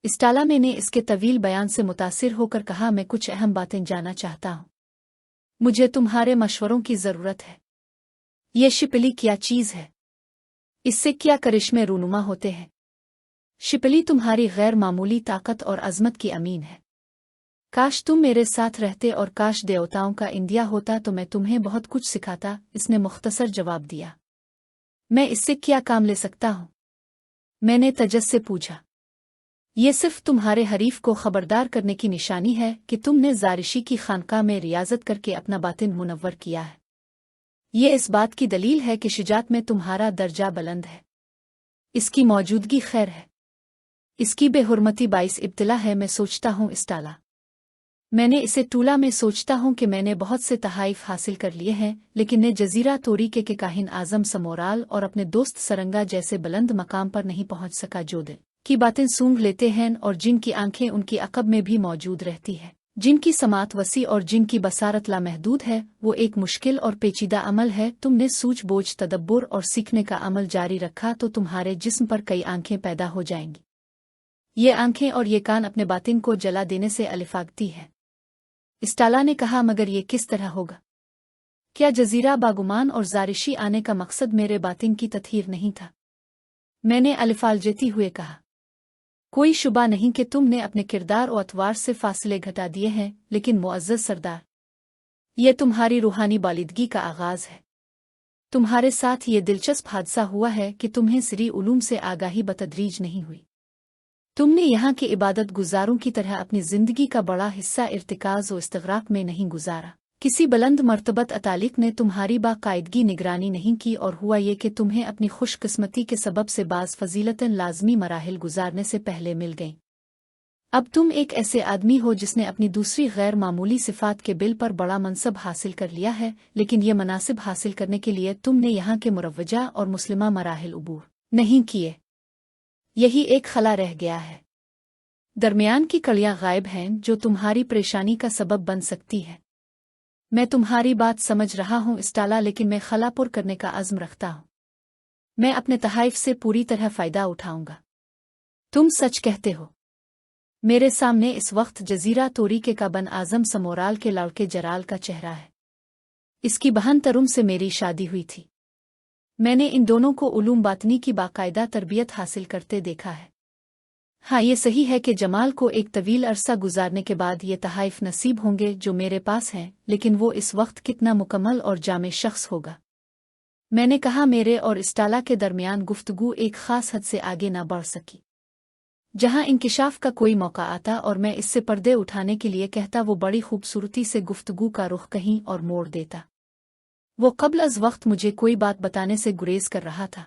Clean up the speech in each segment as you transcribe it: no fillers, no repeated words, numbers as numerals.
इस्टाला मैंने इसके तवील बयान से मुतासिर होकर कहा, मैं कुछ अहम बातें जानना चाहता हूँ। मुझे तुम्हारे मशवरों की ज़रूरत है। ये शिपली क्या चीज़ है? इससे क्या करिश्मे रूनुमा होते हैं? शिपली तुम्हारी गैर मामूली ताकत और अज़मत की अमीन है। काश तुम मेरे साथ रहते और काश देवताओं का इंडिया होता तो मैं तुम्हें बहुत कुछ सिखाता। इसने मुख्तसर जवाब दिया। मैं इससे क्या काम ले सकता हूँ? मैंने तजस से पूछा। ये सिर्फ तुम्हारे हरीफ को खबरदार करने की निशानी है कि तुमने ज़ारिशी की खानका में रियाजत करके अपना बातिन मुनव्वर किया है। ये इस बात की दलील है कि शुजात में तुम्हारा दर्जा बुलंद है। इसकी मौजूदगी खैर है। इसकी बेहुरमती बाइस इब्तिला है। मैं सोचता हूँ इस्टाला, मैंने इसे टूला में सोचता हूँ कि मैंने बहुत से तहाइफ हासिल कर लिए हैं, लेकिन ने जजीरा तोरी के काहिन आजम समोराल और अपने दोस्त सरंगा जैसे बुलंद मकाम पर नहीं पहुँच सका, जो दिल की बातें सूंघ लेते हैं और जिनकी आंखें उनकी अकब में भी मौजूद रहती है, जिनकी समात वसी और जिनकी बसारत लामहदूद है। वो एक मुश्किल और पेचीदा अमल है। तुमने सूझबूझ, तदब्बुर और सीखने का अमल जारी रखा तो तुम्हारे जिस्म पर कई आंखें पैदा हो जाएंगी। ये आंखें और ये कान अपने बातिन को जला देने से अलिफागती है। इस्टाला ने कहा, मगर ये किस तरह होगा? क्या जजीरा बागुमान और ज़ारिशी आने का मकसद मेरे बातिन की तत्हीर नहीं था? मैंने अलिफालजती हुए कहा, कोई शुबा नहीं कि तुमने अपने किरदार और अतवार से फासले घटा दिए हैं, लेकिन मुअज़्ज़ज़ सरदार, ये तुम्हारी रूहानी बालिदगी का आगाज़ है। तुम्हारे साथ ये दिलचस्प हादसा हुआ है कि तुम्हें सिरी उलूम से आगाही बतदरीज नहीं हुई। तुमने यहाँ के इबादत गुजारों की तरह अपनी ज़िंदगी का बड़ा हिस्सा इर्तिकाज़ और इस्तग़राक़ में नहीं गुजारा। किसी बुलंद मर्तबत अतालिक ने तुम्हारी बाकायदगी निगरानी नहीं की, और हुआ ये कि तुम्हें अपनी खुशकिस्मती के सबब से बाज़ फ़ज़ीलतन लाज़मी मराहिल गुजारने से पहले मिल गईं। अब तुम एक ऐसे आदमी हो जिसने अपनी दूसरी गैर मामूली सिफ़ात के बिल पर बड़ा मनसब हासिल कर लिया है, लेकिन ये मनासिब हासिल करने के लिए तुमने यहाँ के मुरव्वजा और मुस्लिमा मराहिल उबूर नहीं किए। यही एक खला रह गया है। दरमियान की कड़ियाँ गायब हैं जो तुम्हारी परेशानी का सबब बन सकती है। मैं तुम्हारी बात समझ रहा हूँ इस्टाला, लेकिन मैं खला पुर करने का अज़्म रखता हूँ। मैं अपने तहाइफ से पूरी तरह फ़ायदा उठाऊंगा। तुम सच कहते हो। मेरे सामने इस वक्त जजीरा तोरीके का बन आज़म समोराल के लड़के जराल का चेहरा है। इसकी बहन तरुम से मेरी शादी हुई थी। मैंने इन दोनों को उलूम बातनी की बाकायदा तरबियत हासिल करते देखा है। हाँ, ये सही है कि जमाल को एक तवील अरसा गुजारने के बाद ये तहाइफ नसीब होंगे जो मेरे पास हैं, लेकिन वो इस वक्त कितना मुकम्मल और जामे शख्स होगा। मैंने कहा, मेरे और इस्टाला के दरमियान गुफ्तगू एक ख़ास हद से आगे न बढ़ सकी। जहाँ इंकिशाफ का कोई मौका आता और मैं इससे पर्दे उठाने के लिए कहता, वो बड़ी खूबसूरती से गुफ्तगू का रुख कहीं और मोड़ देता। वो क़ब्ल अज़ वक्त मुझे कोई बात बताने से गुरेज कर रहा था,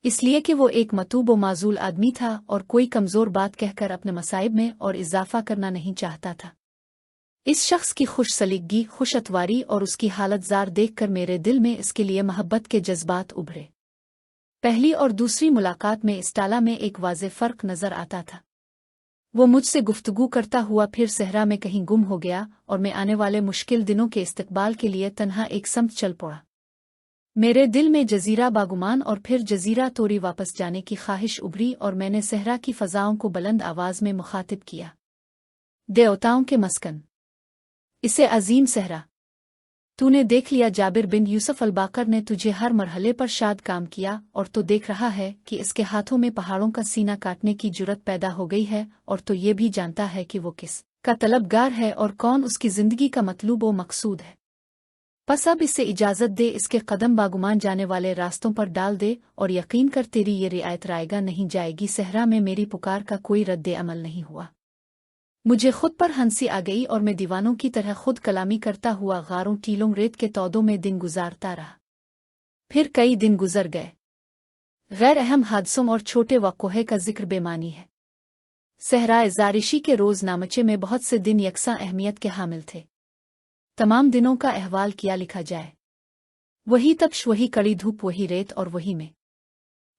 इसलिए कि वो एक मतूब व माजूल आदमी था और कोई कमज़ोर बात कहकर अपने मसाइब में और इजाफ़ा करना नहीं चाहता था। इस शख्स की खुश सलीक़गी, खुश अतवारी और उसकी हालत ज़ार देखकर मेरे दिल में इसके लिए मोहब्बत के जज्बात उभरे। पहली और दूसरी मुलाकात में इस्टाला में एक वाज़े फ़र्क नज़र आता था। वो मुझसे गुफ्तगू करता हुआ फिर सहरा में कहीं गुम हो गया और मैं आने वाले मुश्किल दिनों के इस्तकबाल के लिए तन्हा एक समत चल पड़ा। मेरे दिल में जजीरा बागुमान और फिर जजीरा तोरी वापस जाने की ख्वाहिश उभरी और मैंने सहरा की फ़ज़ाओं को बुलंद आवाज़ में मुखातिब किया। देवताओं के मस्कन, इसे अजीम सहरा, तूने देख लिया। जाबिर बिन यूसुफ अलबाकर ने तुझे हर मरहले पर शाद काम किया और तो देख रहा है कि इसके हाथों में पहाड़ों का सीना काटने की जुर्रत पैदा हो गई है, और तो ये भी जानता है कि वो किस का तलबगार है और कौन उसकी ज़िंदगी का मतलूब व मकसूद है। बस अब इसे इजाज़त दे, इसके कदम बागुमान जाने वाले रास्तों पर डाल दे और यकीन कर तेरी ये रियायत रायगा नहीं जाएगी। सहरा में मेरी पुकार का कोई रद्द अमल नहीं हुआ। मुझे खुद पर हंसी आ गई और मैं दीवानों की तरह खुद कलामी करता हुआ गारों, टीलों, रेत के तौदों में दिन गुजारता रहा। फिर कई दिन गुजर गए। गैर अहम हादसों और छोटे वाक़ये का जिक्र बेमानी है। सहराए ज़ारिशी के रोज़नामचे में बहुत से दिन यकसां अहमियत के हामिल थे। तमाम दिनों का अहवाल किया लिखा जाए, वही तप्श, वही कड़ी धूप, वही रेत और वही में।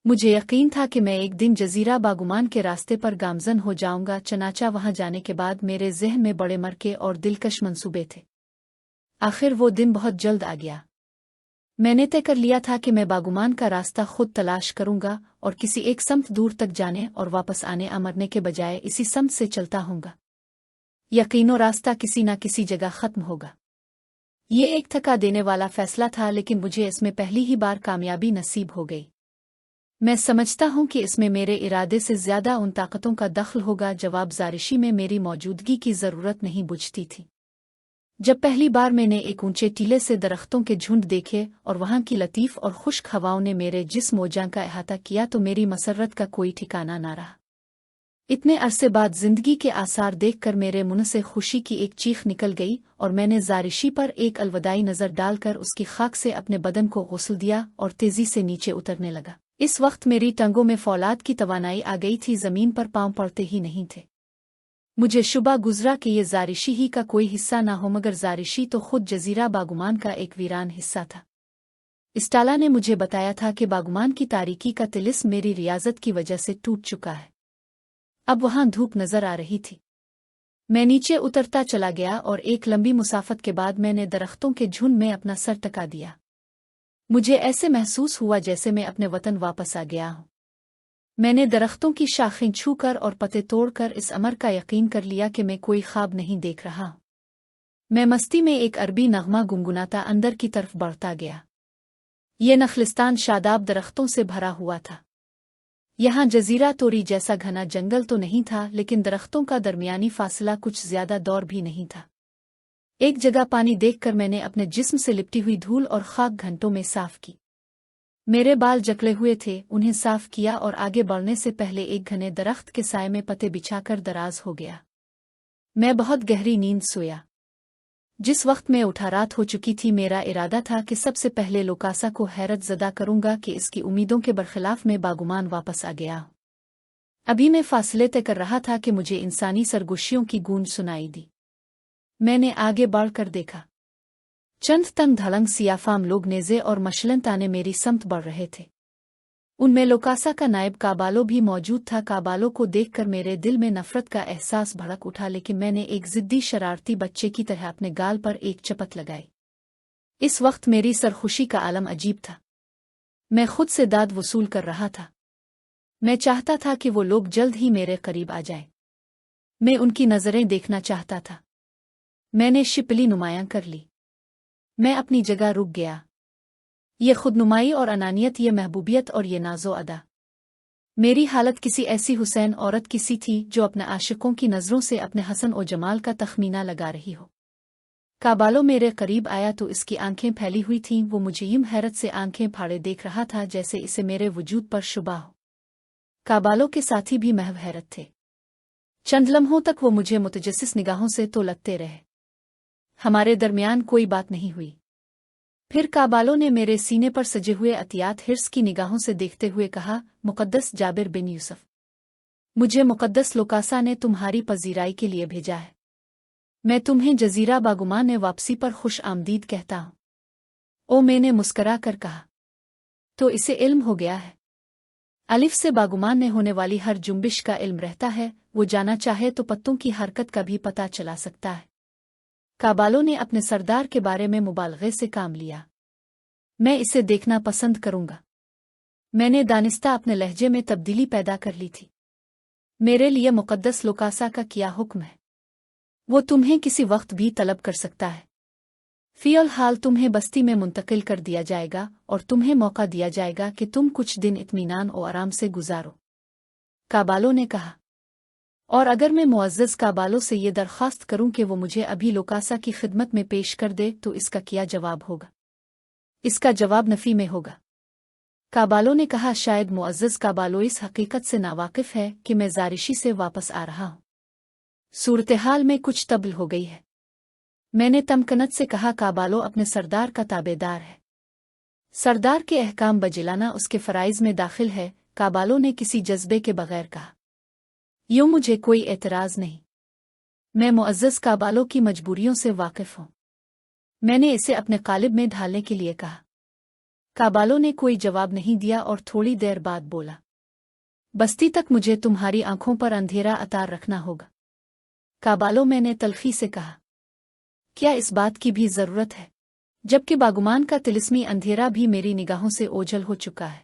मुझे यकीन था कि मैं एक दिन जजीरा बागुमान के रास्ते पर गामजन हो जाऊंगा। चनाचा वहां जाने के बाद मेरे ज़हन में बड़े मरके और दिलकश मंसूबे थे। आखिर वो दिन बहुत जल्द आ गया। मैंने तय कर लिया था कि मैं बागुमान का रास्ता खुद तलाश करूंगा और किसी एक समत दूर तक जाने और वापस आने मरने के बजाय इसी समत से चलता हूंगा। यकीनों रास्ता किसी न किसी जगह खत्म होगा। ये एक थका देने वाला फैसला था, लेकिन मुझे इसमें पहली ही बार कामयाबी नसीब हो गई। मैं समझता हूं कि इसमें मेरे इरादे से ज्यादा उन ताकतों का दखल होगा जवाब ज़ारिशी में मेरी मौजूदगी की ज़रूरत नहीं बुझती थी। जब पहली बार मैंने एक ऊंचे टीले से दरख्तों के झुंड देखे और वहां की लतीफ और खुश्क हवाओं ने मेरे जिस्म ओजां का अहाता किया तो मेरी मसरत का कोई ठिकाना ना रहा। इतने अरसे बाद जिंदगी के आसार देखकर मेरे मुंह से खुशी की एक चीख निकल गई और मैंने ज़ारिशी पर एक अलविदाई नज़र डालकर उसकी खाक से अपने बदन को गुस्ल दिया और तेजी से नीचे उतरने लगा। इस वक्त मेरी टंगों में फौलाद की तवानाई आ गई थी, जमीन पर पांव पड़ते ही नहीं थे। मुझे शुबा गुजरा कि ये ज़ारिशी ही का कोई हिस्सा ना हो, मगर ज़ारिशी तो खुद जजीरा बागुमान का एक वीरान हिस्सा था। इस्टाला ने मुझे बताया था कि बागुमान की तारीकी का तिलिस्म मेरी रियाजत की वजह से टूट चुका है। अब वहां धूप नजर आ रही थी। मैं नीचे उतरता चला गया और एक लंबी मुसाफत के बाद मैंने दरख्तों के झुंड में अपना सर टका दिया। मुझे ऐसे महसूस हुआ जैसे मैं अपने वतन वापस आ गया हूं। मैंने दरख्तों की शाखें छूकर और पत्ते तोड़कर इस अमर का यकीन कर लिया कि मैं कोई ख्वाब नहीं देख रहा। मैं मस्ती में एक अरबी नगमा गुनगुनाता अंदर की तरफ बढ़ता गया। ये नखलिस्तान शादाब दरख्तों से भरा हुआ था। यहाँ जजीरा तोरी जैसा घना जंगल तो नहीं था, लेकिन दरख्तों का दरमियानी फासला कुछ ज्यादा दौर भी नहीं था। एक जगह पानी देखकर मैंने अपने जिस्म से लिपटी हुई धूल और खाक घंटों में साफ की। मेरे बाल जकड़े हुए थे, उन्हें साफ किया और आगे बढ़ने से पहले एक घने दरख्त के साए में पत्ते बिछाकर दराज हो गया। मैं बहुत गहरी नींद सोया। जिस वक्त मैं उठा रात हो चुकी थी, मेरा इरादा था कि सबसे पहले लोकासा को हैरत ज़दा करूंगा कि इसकी उम्मीदों के बरखिलाफ में बागुमान वापस आ गया। अभी मैं फासले तय कर रहा था कि मुझे इंसानी सरगोशियों की गूंज सुनाई दी। मैंने आगे बढ़कर देखा। चंद तंग धड़ंग सियाफाम लोग नेज़े और मशलन ताने मेरी समत बढ़ रहे थे। उनमें लोकासा का नायब काबालो भी मौजूद था। काबालो को देखकर मेरे दिल में नफरत का एहसास भड़क उठा, लेकिन मैंने एक जिद्दी शरारती बच्चे की तरह अपने गाल पर एक चपत लगाई। इस वक्त मेरी सरखुशी का आलम अजीब था। मैं खुद से दाद वसूल कर रहा था। मैं चाहता था कि वो लोग जल्द ही मेरे करीब आ जाएं। मैं उनकी नज़रें देखना चाहता था। मैंने शिपली नुमायां कर ली। मैं अपनी जगह रुक गया। ये खुदनुमाई और अनानियत, ये महबूबियत और ये नाजो अदा, मेरी हालत किसी ऐसी हुसैन औरत की सी थी जो अपने आशिकों की नज़रों से अपने हसन और जमाल का तखमीना लगा रही हो। काबालो मेरे करीब आया तो इसकी आंखें फैली हुई थीं। वो मुझे यूं हैरत से आंखें फाड़े देख रहा था जैसे इसे मेरे वजूद पर शुबा हो। काबालो के साथी भी महव हैरत थे। चंद लम्हों तक वो मुझे मुतजस्सिस निगाहों से तोलते रहे। हमारे दरमियान कोई बात नहीं हुई। फिर काबालो ने मेरे सीने पर सजे हुए अतियात हिर्स की निगाहों से देखते हुए कहा, मुकद्दस जाबिर बिन यूसुफ, मुझे मुकद्दस लोकासा ने तुम्हारी पजीराई के लिए भेजा है। मैं तुम्हें जजीरा बागुमान ने वापसी पर खुश आमदीद कहता हूं। ओ, मैंने मुस्करा कर कहा, तो इसे इल्म हो गया है। अलिफ से बागुमान में होने वाली हर जुम्बिश का इल्म रहता है। वो जाना चाहे तो पत्तों की हरकत का भी पता चला सकता है। काबालो ने अपने सरदार के बारे में मुबालगे से काम लिया। मैं इसे देखना पसंद करूंगा। मैंने दानिस्ता अपने लहजे में तब्दीली पैदा कर ली थी। मेरे लिए मुकद्दस लोकासा का क्या हुक्म है? वो तुम्हें किसी वक्त भी तलब कर सकता है। फियल हाल तुम्हें बस्ती में मुंतकिल कर दिया जाएगा और तुम्हें मौका दिया जाएगा कि तुम कुछ दिन इत्मीनान और आराम से गुजारो। काबालो ने कहा, और अगर मैं मुअज़्ज़ज़ काबालो से ये दरख्वास्त करूं कि वो मुझे अभी लोकासा की खिदमत में पेश कर दे तो इसका क्या जवाब होगा? इसका जवाब नफ़ी में होगा। काबालो ने कहा, शायद मुअज़्ज़ज़ काबालो इस हकीकत से नावाकिफ है कि मैं ज़ारिशी से वापस आ रहा हूं। सूरत-ए-हाल में कुछ तब्दील हो गई है। मैंने तमकनत से कहा, काबालो अपने सरदार का ताबेदार है। सरदार के अहकाम बजिलाना उसके फ़राइज़ में दाखिल है। काबालो ने किसी जज्बे के बगैर कहा। यूं मुझे कोई एतराज़ नहीं। मैं मुअज़्ज़ज़ काबालो की मजबूरियों से वाकिफ़ हूं। मैंने इसे अपने कालिब में ढालने के लिए कहा। काबालो ने कोई जवाब नहीं दिया और थोड़ी देर बाद बोला, बस्ती तक मुझे तुम्हारी आंखों पर अंधेरा अतार रखना होगा। काबालो, मैंने तल्खी से कहा, क्या इस बात की भी ज़रूरत है? जबकि बागुमान का तिलिस्मी अंधेरा भी मेरी निगाहों से ओझल हो चुका है।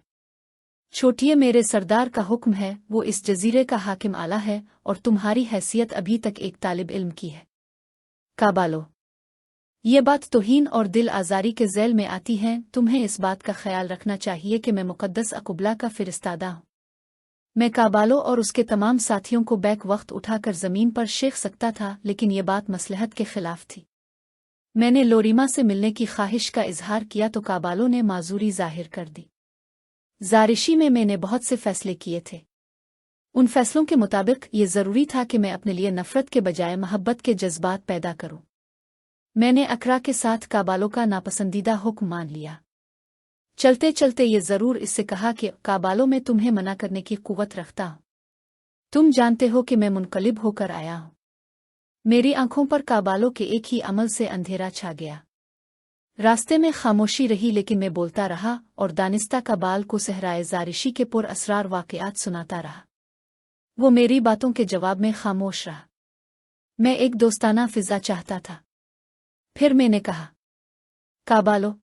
छोटिए, मेरे सरदार का हुक्म है, वो इस जजीरे का हाकिम आला है और तुम्हारी हैसियत अभी तक एक तालिब इल्म की है। काबालो, ये बात तौहीन और दिल आज़ारी के ज़ैल में आती है। तुम्हें इस बात का ख्याल रखना चाहिए कि मैं मुक़द्दस अक़ुबला का फ़िरिस्तादा हूँ। मैं काबालो और उसके तमाम साथियों को बैक वक्त उठाकर ज़मीन पर शेख सकता था, लेकिन ये बात मसलहत के ख़िलाफ़ थी। मैंने लोरीमा से मिलने की ख्वाहिश का इजहार किया तो काबालो ने माजूरी जाहिर कर दी। ज़ारिशी में मैंने बहुत से फ़ैसले किए थे। उन फ़ैसलों के मुताबिक ये ज़रूरी था कि मैं अपने लिए नफ़रत के बजाय महब्बत के जज्बात पैदा करूं। मैंने अकरा के साथ काबालो का नापसंदीदा हुक्म मान लिया। चलते चलते ये ज़रूर इससे कहा कि काबालो, मैं तुम्हें मना करने की कुव्वत रखता हूँ। तुम जानते हो कि मैं मुनक़लिब होकर आया हूँ। मेरी आंखों पर काबालो के एक ही अमल से अंधेरा छा गया। रास्ते में खामोशी रही, लेकिन मैं बोलता रहा और दानिस्ता काबाल को सहराए ज़ारिशी के पुर असरार वाक़यात सुनाता रहा। वो मेरी बातों के जवाब में खामोश रहा। मैं एक दोस्ताना फ़िज़ा चाहता था। फिर मैंने कहा, काबालो,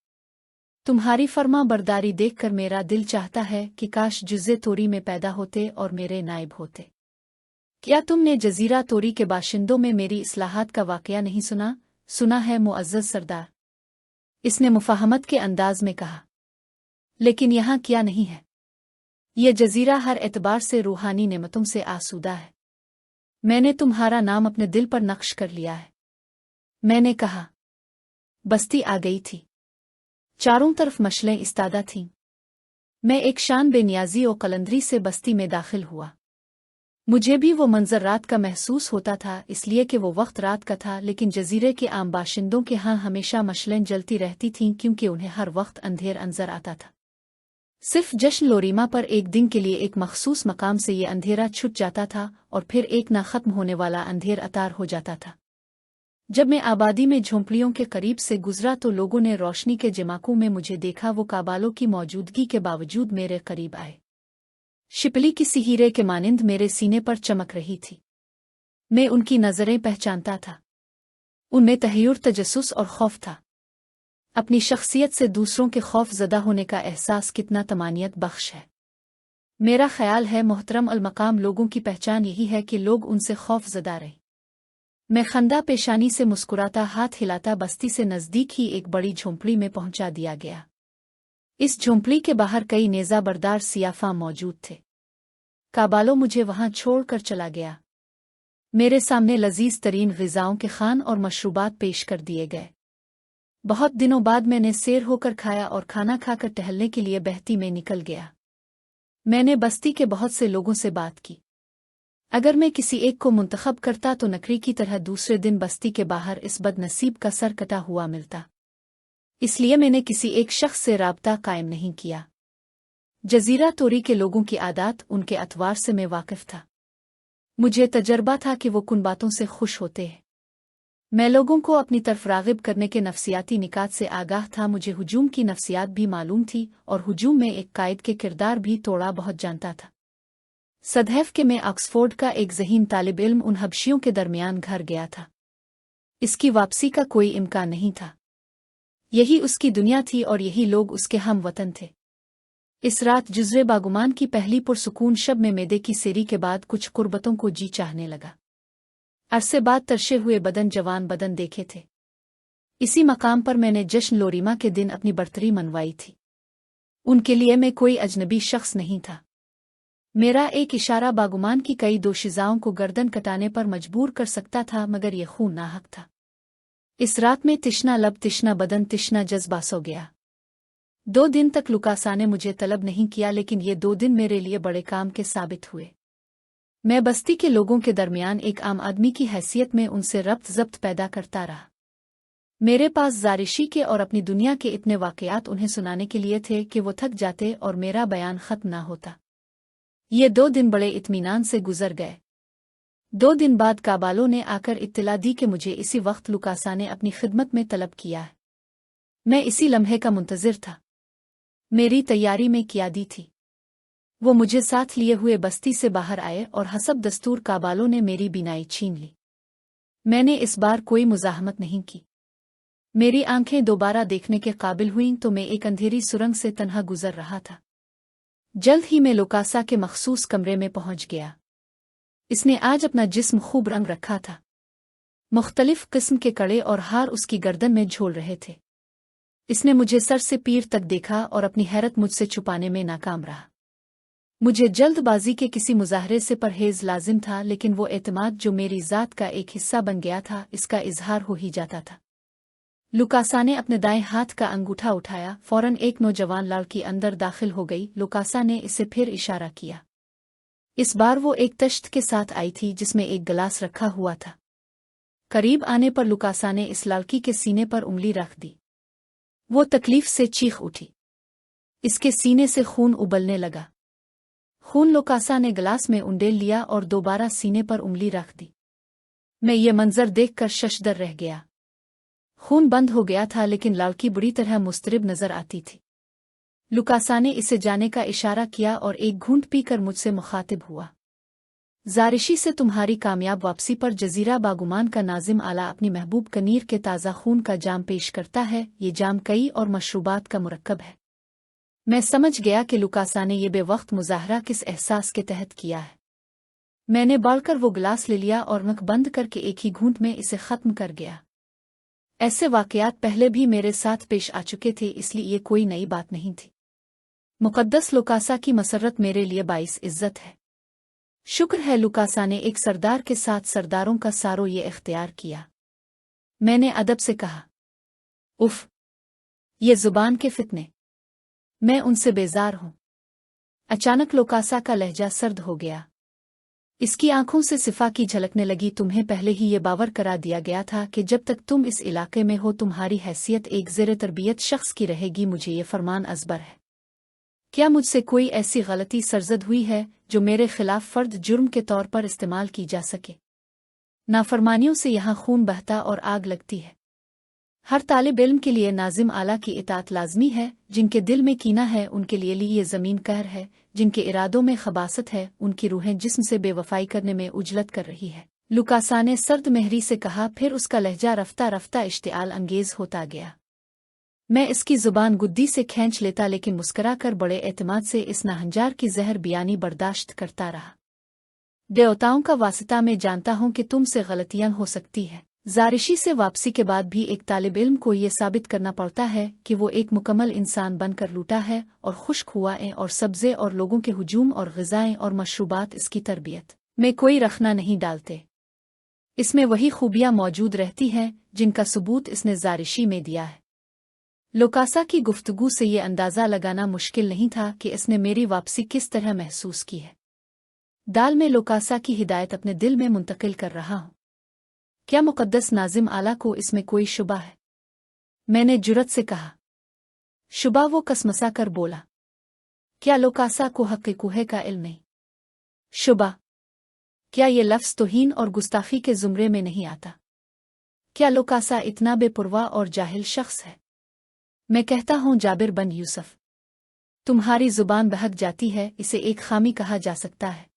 तुम्हारी फर्मा बरदारी देखकर मेरा दिल चाहता है कि काश जुज़े तोरी में पैदा होते और मेरे नायब होते। क्या तुमने जजीरा तोरी के बाशिंदों में मेरी इस्लाहात का वाक़या नहीं सुना? सुना है मुअज़्ज़ज़ सरदार, इसने मुफ़ाहमत के अंदाज में कहा। लेकिन यहाँ क्या नहीं है? यह जजीरा हर एतबार से रूहानी नेमतों से आसूदा है। मैंने तुम्हारा नाम अपने दिल पर नक्श कर लिया है। मैंने कहा। बस्ती आ गई थी। चारों तरफ मशलें इस्तादा थीं। मैं एक शान बेनियाजी और कलंदरी से बस्ती में दाखिल हुआ। मुझे भी वो मंजर रात का महसूस होता था, इसलिए कि वो वक्त रात का था, लेकिन जजीरे के आम बाशिंदों के यहाँ हमेशा मशलें जलती रहती थीं, क्योंकि उन्हें हर वक्त अंधेर नजर आता था। सिर्फ जश्न लोरीमा पर एक दिन के लिए एक मखसूस मकाम से ये अंधेरा छुट जाता था और फिर एक ना खत्म होने वाला अंधेर अतार हो जाता था। जब मैं आबादी में झोंपड़ियों के करीब से गुजरा तो लोगों ने रोशनी के जमाकों में मुझे देखा। वो काबालों की मौजूदगी के बावजूद मेरे करीब आए। शिपली किसी हीरे के मानिंद मेरे सीने पर चमक रही थी। मैं उनकी नज़रें पहचानता था। उनमें तहय्युर, तजस्सुस और खौफ था। अपनी शख्सियत से दूसरों के खौफ ज़दा होने का एहसास कितना तमानियत बख्श है। मेरा ख्याल है मोहतरम अल मकाम, लोगों की पहचान यही है कि लोग उनसे खौफ ज़दा रहे। मैं खंदा पेशानी से मुस्कुराता हाथ हिलाता बस्ती से नज़दीक ही एक बड़ी झोंपड़ी में पहुंचा दिया गया। इस झोंपड़ी के बाहर कई नेज़ा बरदार सियाफ़ा मौजूद थे। काबालो मुझे वहां छोड़कर चला गया। मेरे सामने लजीज तरीन ग़िज़ाओं के खान और मशरूबात पेश कर दिए गए। बहुत दिनों बाद मैंने सैर होकर खाया और खाना खाकर टहलने के लिए बहती में निकल गया। मैंने बस्ती के बहुत से लोगों से बात की। अगर मैं किसी एक को मुंतखब करता तो नकरी की तरह दूसरे दिन बस्ती के बाहर इस बदनसीब का सर कटा हुआ मिलता। इसलिए मैंने किसी एक शख्स से राब्ता कायम नहीं किया। जजीरा तोरी के लोगों की आदत, उनके अतवार से मैं वाकिफ था। मुझे तजर्बा था कि वो कुन बातों से खुश होते हैं। मैं लोगों को अपनी तरफ राग़िब करने के नफ्सियाती निकात से आगाह था। मुझे हुजूम की नफ्सियात भी मालूम थी और हुजूम में एक कायद के किरदार भी थोड़ा बहुत जानता था। सदैव के मैं ऑक्सफोर्ड का एक ज़हीन तालिब इल्म उन हबशियों के दरमियान घर गया था। इसकी वापसी का कोई इम्कान नहीं था। यही उसकी दुनिया थी और यही लोग उसके हम वतन थे। इस रात जुज़रे बागुमान की पहली पुरसुकून शब में मैदे की सेरी के बाद कुछ कुर्बतों को जी चाहने लगा। अरसे बाद तरशे हुए बदन, जवान बदन देखे थे। इसी मकाम पर मैंने जश्न लोरीमा के दिन अपनी बर्तरी मनवाई थी। उनके लिए मैं कोई अजनबी शख्स नहीं था। मेरा एक इशारा बागुमान की कई दोशीज़ाओं को गर्दन कटाने पर मजबूर कर सकता था, मगर यह खून नाहक था। इस रात में तिश्ना लब, तिश्ना बदन, तिश्ना जज्बा सो गया। 2 दिन तक लुकासा ने मुझे तलब नहीं किया, लेकिन ये 2 दिन मेरे लिए बड़े काम के साबित हुए। मैं बस्ती के लोगों के दरमियान एक आम आदमी की हैसियत में उनसे रब्त ज़ब्त पैदा करता रहा। मेरे पास ज़ारिशी के और अपनी दुनिया के इतने वाक़यात उन्हें सुनाने के लिए थे कि वो थक जाते और मेरा बयान ख़त्म ना होता। ये 2 दिन बड़े इत्मीनान से गुजर गए। 2 दिन बाद काबालो ने आकर इत्तला दी कि मुझे इसी वक्त लुकासा ने अपनी खिदमत में तलब किया है। मैं इसी लम्हे का मुंतज़िर था। मेरी तैयारी में कियादी थी। वो मुझे साथ लिए हुए बस्ती से बाहर आए और हसब दस्तूर काबालो ने मेरी बिनाई छीन ली। मैंने इस बार कोई मुज़ाहमत नहीं की। मेरी आंखें दोबारा देखने के काबिल हुईं तो मैं एक अंधेरी सुरंग से तन्हा गुजर रहा था। जल्द ही मैं लुकासा के मखसूस कमरे में पहुंच गया। इसने आज अपना जिस्म खूब रंग रखा था। मुख्तलिफ किस्म के कड़े और हार उसकी गर्दन में झोल रहे थे। इसने मुझे सर से पीर तक देखा और अपनी हैरत मुझसे छुपाने में नाकाम रहा। मुझे जल्दबाजी के किसी मुजाहरे से परहेज लाजिम था, लेकिन वो एतमाद जो मेरी ज़ात का एक हिस्सा बन गया था, इसका इजहार हो ही जाता था। लुकासा ने अपने दाएं हाथ का अंगूठा उठाया। फौरन एक नौजवान लड़की अंदर दाखिल हो गई। लुकासा ने इसे फिर इशारा किया। इस बार वो एक तश्त के साथ आई थी जिसमें एक गिलास रखा हुआ था। करीब आने पर लुकासा ने इस लड़की के सीने पर उंगली रख दी। वो तकलीफ से चीख उठी। इसके सीने से खून उबलने लगा। खून लुकासा ने गिलास में उंडेल लिया और दोबारा सीने पर उंगली रख दी। मैं ये मंजर देखकर शशदर रह गया। खून बंद हो गया था, लेकिन लड़की बुरी तरह मुस्तरिब नजर आती थी। लुकासा ने इसे जाने का इशारा किया और एक घूंट पीकर मुझसे मुखातिब हुआ। ज़ारिशी से तुम्हारी कामयाब वापसी पर जजीरा बागुमान का नाजिम आला अपनी महबूब कनीर के ताज़ा खून का जाम पेश करता है। ये जाम कई और मशरूबात का मुरक्कब है। मैं समझ गया कि लुकासा ने यह बेवक्त मुजाहरा किस एहसास के तहत किया है। मैंने बढ़कर वो गिलास ले लिया और आँख बंद करके एक ही घूंट में इसे ख़त्म कर गया। ऐसे वाक़यात पहले भी मेरे साथ पेश आ चुके थे, इसलिए ये कोई नई बात नहीं थी। मुक़द्दस लुकासा की मसरत मेरे लिए बाइस इज़्ज़त है। शुक्र है लुकासा ने एक सरदार के साथ सरदारों का सारो ये इख्तियार किया। मैंने अदब से कहा, उफ़, ये ज़ुबान के फितने, मैं उनसे बेजार हूँ। अचानक लुकासा का लहजा सर्द हो गया। इसकी आंखों से सिफा की झलकने लगी। तुम्हें पहले ही ये बावर करा दिया गया था कि जब तक तुम इस इलाके में हो तुम्हारी हैसियत एक ज़ेर तरबियत शख्स की रहेगी। मुझे ये फरमान अज़बर है। क्या मुझसे कोई ऐसी गलती सरजद हुई है जो मेरे खिलाफ फ़र्द जुर्म के तौर पर इस्तेमाल की जा सके? नाफरमानियों से यहाँ खून बहता और आग लगती है। हर तालिब इल्म के लिए नाजिम आला की इताअत लाजमी है। जिनके दिल में कीना है उनके लिए ये ज़मीन कहर है। जिनके इरादों में खबासत है उनकी रूहें जिस्म से बेवफाई करने में उजलत कर रही है। लुकासा ने सर्द मेहरी से कहा। फिर उसका लहजा रफ्ता रफ्ता इश्तिआल अंगेज होता गया। मैं इसकी ज़ुबान गुद्दी से खींच लेता, लेकिन मुस्करा कर बड़े एतमाद से इस नाहंजार की जहर बियानी बर्दाश्त करता रहा। देवताओं का वास्ता मैं जानता हूँ कि तुमसे गलतियाँ हो सकती है। ज़ारिशी से वापसी के बाद भी एक तालिब इल्म को ये साबित करना पड़ता है कि वो एक मुकम्मल इंसान बनकर लूटा है, और खुश्क हुआएं और सब्ज़े और लोगों के हुजूम और ग़िज़ाएं और मशरूबात इसकी तरबियत में कोई रखना नहीं डालते। इसमें वही खूबियाँ मौजूद रहती हैं जिनका सबूत इसने ज़ारिशी में दिया है। लुकासा की गुफ्तगू से ये अंदाज़ा लगाना मुश्किल नहीं था कि इसने मेरी वापसी किस तरह महसूस की है। दाल में लुकासा की हिदायत अपने दिल में मुंतकिल कर रहा हूँ। क्या मुक़द्दस नाजिम आला को इसमें कोई शुबा है? मैंने जुरत से कहा। शुबा? वो कसमसा कर बोला। क्या लुकासा को हक़-ए-कुहे का इल्म नहीं? शुबा? क्या ये लफ्ज़ तौहीन और गुस्ताखी के ज़ुमरे में नहीं आता? क्या लुकासा इतना बेपरवाह और जाहिल शख्स है? मैं कहता हूँ जाबिर बन यूसुफ, तुम्हारी ज़ुबान बहक जाती है, इसे एक खामी कहा जा सकता है।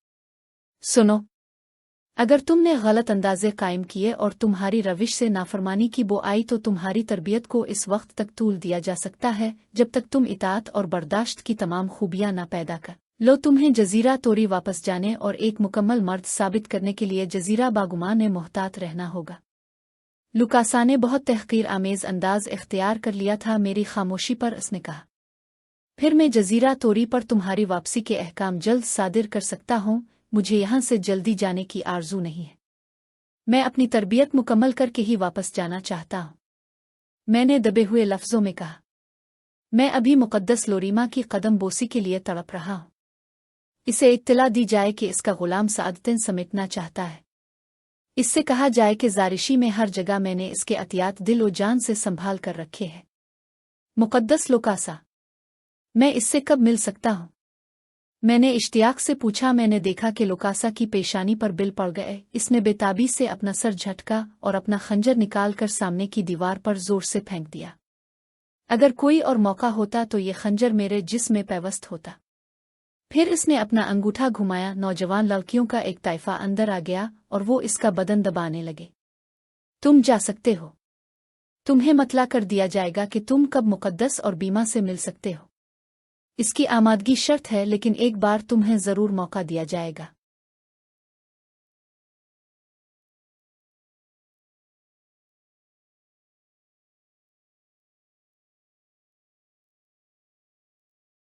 सुनो, अगर तुमने गलत अंदाज़े कायम किए और तुम्हारी रविश से नाफरमानी की बो आई तो तुम्हारी तरबियत को इस वक्त तक तूल दिया जा सकता है जब तक तुम इताअत और बर्दाश्त की तमाम खूबियाँ ना पैदा कर लो। तुम्हें जजीरा तोरी वापस जाने और एक मुकम्मल मर्द साबित करने के लिए जजीरा बागुमान में मोहतात रहना होगा। लुकासा ने बहुत तहक़ीर आमेज़ अंदाज इख्तियार कर लिया था। मेरी खामोशी पर उसने कहा, फिर मैं जजीरा तोरी पर तुम्हारी वापसी के अहकाम जल्द सादिर कर सकता हूँ। मुझे यहाँ से जल्दी जाने की आरज़ू नहीं है। मैं अपनी तरबियत मुकम्मल करके ही वापस जाना चाहता हूँ। मैंने दबे हुए लफ्ज़ों में कहा, मैं अभी मुक़द्दस लोरीमा की कदम बोसी के लिए तड़प रहा हूँ। इसे इत्तला दी जाए कि इसका ग़ुलाम सादतें समेटना चाहता है। इससे कहा जाए कि ज़ारिशी में हर जगह मैंने इसके अतियात दिल और जान से संभाल कर रखे हैं। मुक़द्दस लुकासा, मैं इससे कब मिल सकता हूँ? मैंने इश्तियाक से पूछा। मैंने देखा कि लुकासा की पेशानी पर बिल पड़ गए। इसने बेताबी से अपना सर झटका और अपना खंजर निकालकर सामने की दीवार पर जोर से फेंक दिया। अगर कोई और मौका होता तो ये खंजर मेरे जिस्म में पैवस्त होता। फिर इसने अपना अंगूठा घुमाया। नौजवान लड़कियों का एक ताइफा अंदर आ गया और वो इसका बदन दबाने लगे। तुम जा सकते हो। تمہیں مطلع کر دیا جائے گا کہ تم کب مقدس اور بیما سے مل سکتے ہو۔ اس کی آمادگی شرط ہے، لیکن ایک بار تمہیں ضرور موقع دیا جائے گا۔